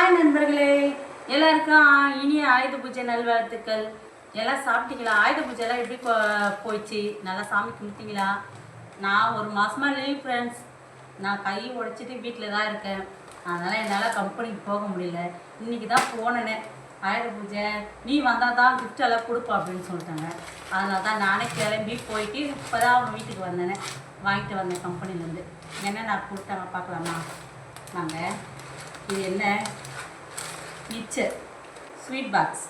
Hi நண்பர்களே, எல்லாருக்கும் இனிய ஆயுத பூஜை நல்வாழ்த்துக்கள். எல்லாம் சாப்பிட்டீங்களா? ஆயுத பூஜைலாம் எப்படி போயிடுச்சு? நல்லா சாமி கும்பிட்டீங்களா? நான் ஒரு மாதமாக லீவ் ஃப்ரெண்ட்ஸ். நான் கை உடைச்சிட்டு வீட்டில் தான் இருக்கேன். அதனால் என்னால் கம்பெனிக்கு போக முடியல. இன்றைக்கி தான் போனேனே. ஆயுத பூஜை நீ வந்தால் தான் கிஃப்ட் எல்லாம் கொடுப்போம் அப்படின்னு சொல்லிட்டாங்க. அதனால தான் நானே கிளம்பி போயிட்டு இப்போ தான் அவங்க வீட்டுக்கு வந்தேனே. வாங்கிட்டு வந்தேன் கம்பெனிலேருந்து. என்ன நான் கொடுத்தாங்க பார்க்கலாமா? நாங்கள் இது என்ன மிச்சர் ஸ்வீட் பாக்ஸ்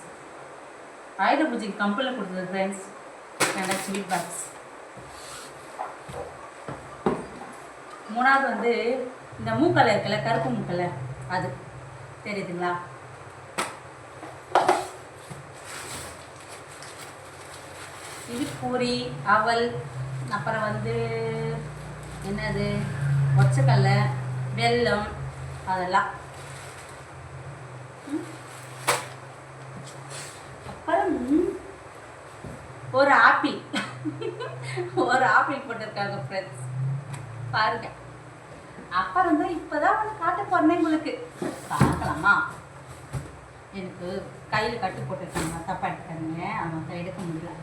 ஆயுத பூஜைக்கு கம்பெனியில் கொடுத்தது ஃப்ரெண்ட்ஸ். நல்ல ஸ்வீட் பாக்ஸ். மூணாவது வந்து இந்த மூக்கலை இருக்குல்ல, கருப்பு மூக்கலை, அது தெரியுதுங்களா? இது பூரி, அவல், அப்புறம் வந்து என்னது ஒச்சக்கல்லை, வெல்லம், அதெல்லாம். அப்புறம் ஒரு ஆப்பிள் ஒரு ஆப்பிள் போட்டிருக்காங்க ஃப்ரெண்ட்ஸ், பாருங்க. அப்புறம் தான் இப்போதான் வந்து காட்ட போறேன் உங்களுக்கு. பார்க்கலாமா? எனக்கு கையில் கட்டு போட்டிருக்காங்க, தப்பா எடுத்துக்காங்க, அவங்க எடுக்க முடியல.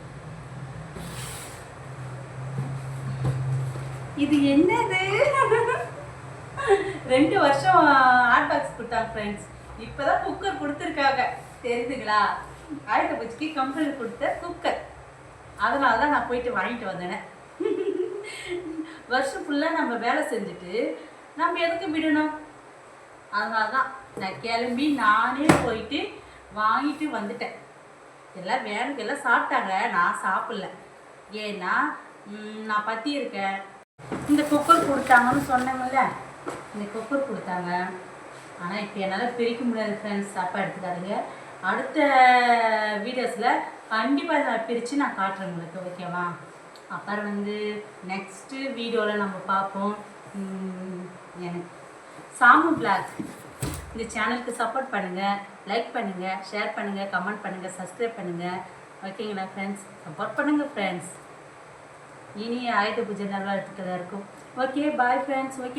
இது என்னது? 2 வருஷம் ஹாட் பாக்ஸ் கொடுத்தாங்க ஃப்ரெண்ட்ஸ். இப்போதான் குக்கர் கொடுத்துருக்காங்க, தெரியுதுங்களா? ஆயுத பூஜைக்கு கம்பெனி கொடுத்த குக்கர். அதனால தான் நான் போயிட்டு வாங்கிட்டு வந்தேனே. வருஷம் ஃபுல்லாக நம்ம வேலை செஞ்சுட்டு நம்ம எதுக்கு விடணும்? அதனால தான் நான் கிளம்பி நானே போயிட்டு வாங்கிட்டு வந்துட்டேன். எல்லாம் வேணுக்கு எல்லாம் சாப்பிட்டாங்க, நான் சாப்பிடல. ஏன்னா நான் பற்றி இருக்கேன். இந்த குக்கர் கொடுத்தாங்கன்னு சொன்னாங்கல்ல, இந்த குக்கர் கொடுத்தாங்க. ஆனால் இப்போ என்னால் பிரிக்க முடியாது ஃப்ரெண்ட்ஸ், தப்பாக எடுத்துக்காதுங்க. அடுத்த வீடியோஸில் கண்டிப்பாக நான் பிரித்து நான் காட்டுறேன் உங்களுக்கு, ஓகேவா? அப்புறம் வந்து நெக்ஸ்ட்டு வீடியோவில் நம்ம பார்ப்போம். எனக்கு சாமு பிளாக் இந்த சேனலுக்கு சப்போர்ட் பண்ணுங்கள், லைக் பண்ணுங்கள், ஷேர் பண்ணுங்கள், கமெண்ட் பண்ணுங்கள், சப்ஸ்கிரைப் பண்ணுங்கள், ஓகேங்களா ஃப்ரெண்ட்ஸ்? சப்போர்ட் பண்ணுங்கள் ஃப்ரெண்ட்ஸ். இனிய ஆயுத பூஜை நல்வாழ்த்துக்கள் இருக்கும். Okay, bye friends. ஓகே.